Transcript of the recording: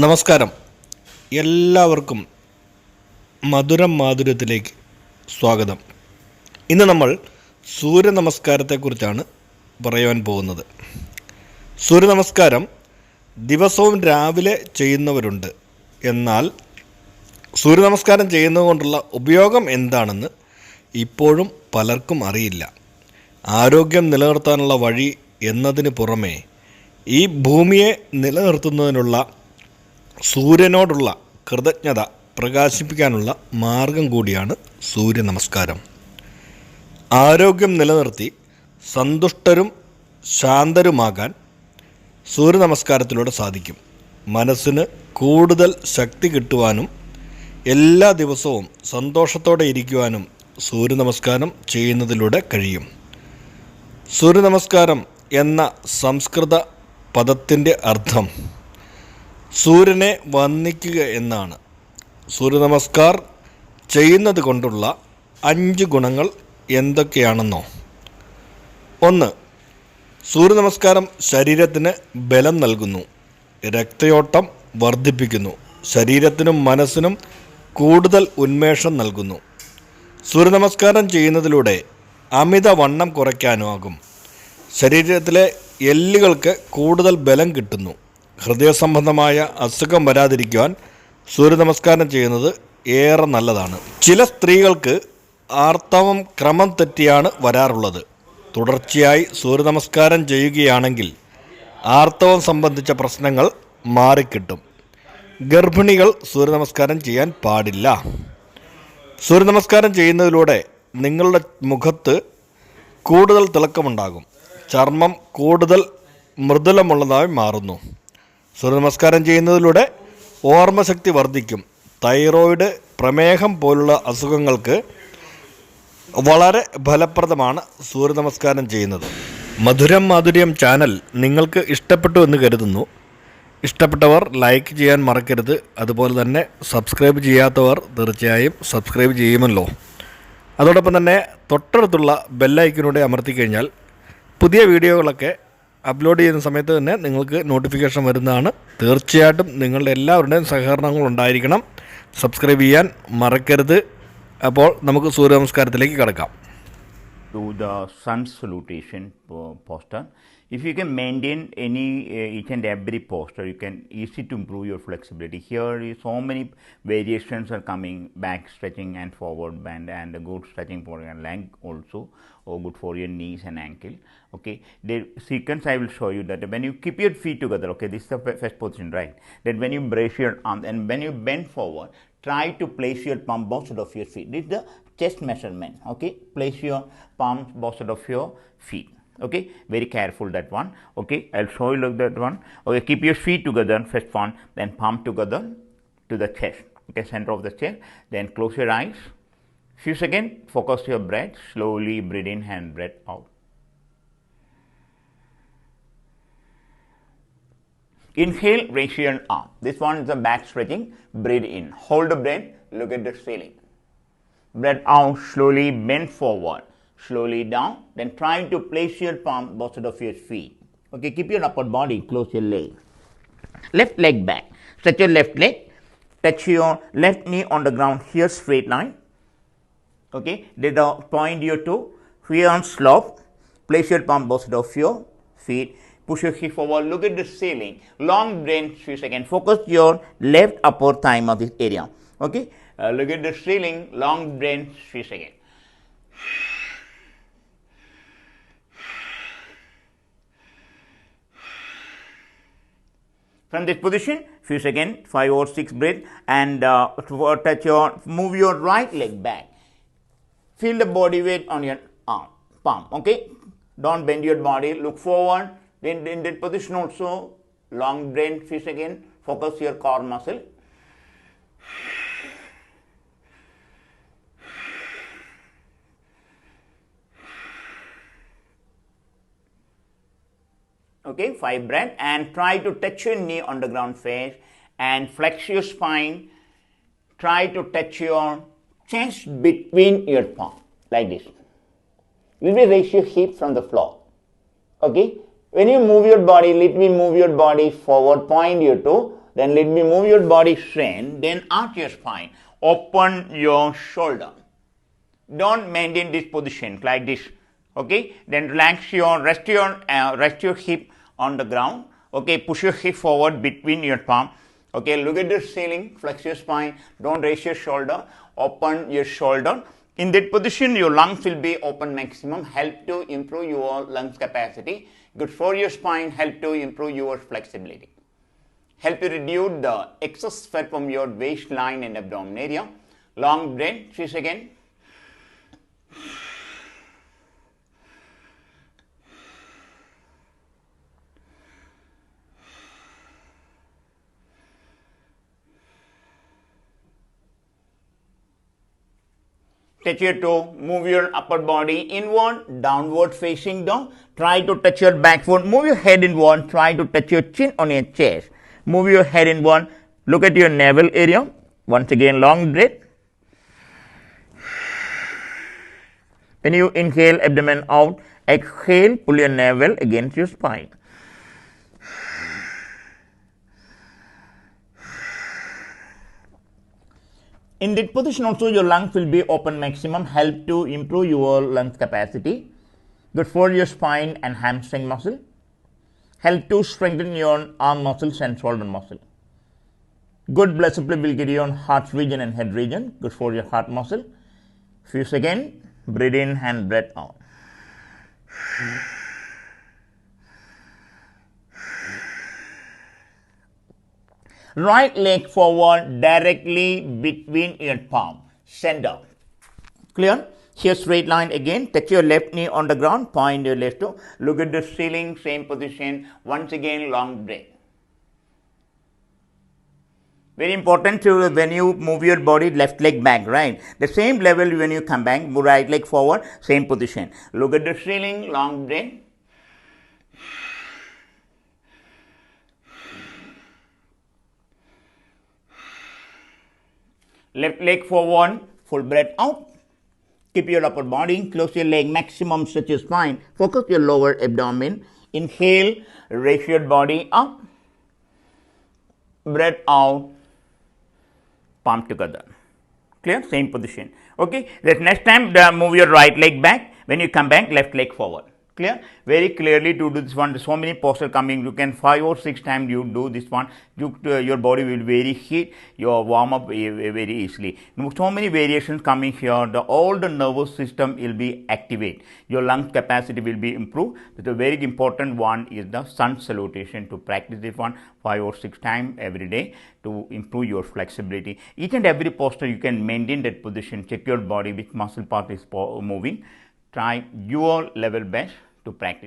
നമസ്കാരം. എല്ലാവർക്കും മധുരം മാധുര്യത്തിലേക്ക് സ്വാഗതം. ഇന്ന് നമ്മൾ സൂര്യ നമസ്കാരത്തെക്കുറിച്ചാണ് പറയുവാൻ പോകുന്നത്. സൂര്യ നമസ്കാരം ദിവസവും രാവിലെ ചെയ്യുന്നവരുണ്ട്. എന്നാൽ സൂര്യ നമസ്കാരം ചെയ്യുന്നതുകൊണ്ടുള്ള ഉപയോഗം എന്താണെന്ന് ഇപ്പോഴും പലർക്കും അറിയില്ല. ആരോഗ്യം നിലനിർത്താനുള്ള വഴി എന്നതിന് പുറമെ ഈ ഭൂമിയെ നിലനിർത്തുന്നതിനുള്ള സൂര്യനോടുള്ള കൃതജ്ഞത പ്രകാശിപ്പിക്കാനുള്ള മാർഗം കൂടിയാണ് സൂര്യ നമസ്കാരം. ആരോഗ്യം നിലനിർത്തി സന്തുഷ്ടരും ശാന്തരുമാകാൻ സൂര്യ നമസ്കാരത്തിലൂടെ സാധിക്കും. മനസ്സിന് കൂടുതൽ ശക്തി കിട്ടുവാനും എല്ലാ ദിവസവും സന്തോഷത്തോടെ ഇരിക്കുവാനും സൂര്യ നമസ്കാരം ചെയ്യുന്നതിലൂടെ കഴിയും. സൂര്യ നമസ്കാരം എന്ന സംസ്കൃത പദത്തിൻ്റെ അർത്ഥം സൂര്യനെ വന്ദിക്കുക എന്നാണ്. സൂര്യ നമസ്കാർ ചെയ്യുന്നത് കൊണ്ടുള്ള 5 ഗുണങ്ങൾ എന്തൊക്കെയാണെന്നോ? 1. സൂര്യ നമസ്കാരം ശരീരത്തിന് ബലം നൽകുന്നു. രക്തയോട്ടം വർദ്ധിപ്പിക്കുന്നു. ശരീരത്തിനും മനസ്സിനും കൂടുതൽ ഉന്മേഷം നൽകുന്നു. സൂര്യ നമസ്കാരം ചെയ്യുന്നതിലൂടെ അമിതവണ്ണം കുറയ്ക്കാനാകും. ശരീരത്തിലെ എല്ലുകൾക്ക് കൂടുതൽ ബലം കിട്ടുന്നു. ഹൃദയ സംബന്ധമായ അസുഖം വരാതിരിക്കുവാൻ സൂര്യ നമസ്കാരം ചെയ്യുന്നത് ഏറെ നല്ലതാണ്. ചില സ്ത്രീകൾക്ക് ആർത്തവം ക്രമം തെറ്റിയാണ് വരാറുള്ളത്. തുടർച്ചയായി സൂര്യ നമസ്കാരം ചെയ്യുകയാണെങ്കിൽ ആർത്തവം സംബന്ധിച്ച പ്രശ്നങ്ങൾ മാറിക്കിട്ടും. ഗർഭിണികൾ സൂര്യ നമസ്കാരം ചെയ്യാൻ പാടില്ല. സൂര്യ നമസ്കാരം ചെയ്യുന്നതിലൂടെ നിങ്ങളുടെ മുഖത്ത് കൂടുതൽ തിളക്കമുണ്ടാകും. ചർമ്മം കൂടുതൽ മൃദുലമുള്ളതായി മാറുന്നു. സൂര്യ നമസ്കാരം ചെയ്യുന്നതിലൂടെ ഓർമ്മശക്തി വർദ്ധിക്കും. തൈറോയിഡ്, പ്രമേഹം പോലുള്ള അസുഖങ്ങൾക്ക് വളരെ ഫലപ്രദമാണ് സൂര്യ നമസ്കാരം ചെയ്യുന്നത്. മധുരം മാധുര്യം ചാനൽ നിങ്ങൾക്ക് ഇഷ്ടപ്പെട്ടു എന്ന് കരുതുന്നു. ഇഷ്ടപ്പെട്ടവർ ലൈക്ക് ചെയ്യാൻ മറക്കരുത്. അതുപോലെ തന്നെ സബ്സ്ക്രൈബ് ചെയ്യാത്തവർ തീർച്ചയായും സബ്സ്ക്രൈബ് ചെയ്യുമല്ലോ. അതോടൊപ്പം തന്നെ തൊട്ടടുത്തുള്ള ബെല്ലൈക്കനൂടെ അമർത്തിക്കഴിഞ്ഞാൽ പുതിയ വീഡിയോകളൊക്കെ അപ്ലോഡ് ചെയ്യുന്ന സമയത്ത് തന്നെ നിങ്ങൾക്ക് നോട്ടിഫിക്കേഷൻ വരുന്നതാണ്. തീർച്ചയായിട്ടും നിങ്ങളുടെ എല്ലാവരുടെയും സഹകരണങ്ങൾ ഉണ്ടായിരിക്കണം. സബ്സ്ക്രൈബ് ചെയ്യാൻ മറക്കരുത്. അപ്പോൾ നമുക്ക് സൂര്യ നമസ്കാരത്തിലേക്ക് കടക്കാം. To the sun salutation posture. If you can maintain any each and every posture, you can easy to improve your flexibility. Here is so many variations are coming: back stretching and forward bend, and good stretching for your leg also, or good for your knees and ankle. Okay, the sequence I will show you that when you keep your feet together. Okay, this is the first position, right? Then when you brace your arms and when you bend forward, try to place your palm both sides of your feet. This is the chest measurement. Okay, place your palms both sides of your feet. Okay, very careful that one. Okay, I'll show you like that one. Okay, keep your feet together, first one, then palm together to the chest. Okay, center of the chest. Then close your eyes. Few seconds, focus your breath. Slowly breathe in and breathe out. Inhale, raise your arm. This one is the back stretching. Breathe in. Hold the breath. Look at the ceiling. Breath out. Slowly bend forward. Slowly down. Then try to place your palm both sides of your feet. Okay, keep your upper body. Close your leg. Left leg back. Stretch your left leg. Touch your left knee on the ground here, straight line. Okay, then point your toe. Here on slope. Place your palm both sides of your feet. Push your hip forward. Look at the ceiling. Long breath, few seconds. Focus your left upper thigh of this area. Okay, look at the ceiling. Long breath, few seconds. From this position, few seconds, 5 or 6 breath, and touch your, move your right leg back. Feel the body weight on your arm, palm. Okay, don't bend your body. Look forward. Then in that position also, long breath, few seconds. Focus your core muscle. Okay, 5 breath, and try to touch your knee on the ground face and flex your spine. Try to touch your chest between your palm like this. You will raise your hip from the floor. Okay, when you move your body, let me move your body forward, point your toe, Then let me move your body straight. Then arch your spine. Open your shoulder. Don't maintain this position like this. Okay. Then rest your hip on the ground. Okay. Push your hip forward between your palm. Okay. Look at the ceiling. Flex your spine. Don't raise your shoulder. Open your shoulder. In that position, your lungs will be open maximum. Help to improve your lungs capacity. Good for your spine. Help to improve your flexibility. Help to reduce the excess fat from your waistline and abdomen area. Long breath. 3 seconds. Touch your toe, move your upper body inward, downward facing dog. Try to touch your back foot, move your head inward, try to touch your chin on your chest. Move your head inward, look at your navel area. Once again, long breath. When you inhale, abdomen out, exhale, pull your navel against your spine. In that position also your lungs will be open maximum, help to improve your lungs capacity. Good for your spine and hamstring muscle. Help to strengthen your arm muscles and shoulder muscle. Good blood supply will get you on heart region and head region. Good for your heart muscle. Few seconds, breathe in and breathe out. Right leg forward directly between your palm, center. Clear? Here straight line again, touch your left knee on the ground, point your left toe, look at the ceiling, same position, once again long breath. Very important to when you move your body, left leg back, right? The same level when you come back, move right leg forward, same position. Look at the ceiling, long breath. Left leg forward, full breath out. Keep your upper body, close your leg, maximum stretch your spine. Focus your lower abdomen. Inhale, raise your body up. Breath out, palm together. Clear? Same position. Okay. That next time move your right leg back. When you come back, left leg forward. Clear? Very clearly to do this one. So many postures coming. You can 5 or 6 times you do this one. Your body will very heat. You warm up very easily. So many variations coming here. All the nervous system will be activate. Your lung capacity will be improved. The very important one is the sun salutation. To practice this one 5 or 6 times every day to improve your flexibility. Each and every posture you can maintain that position. Check your body which muscle part is moving. Try your level best to practice.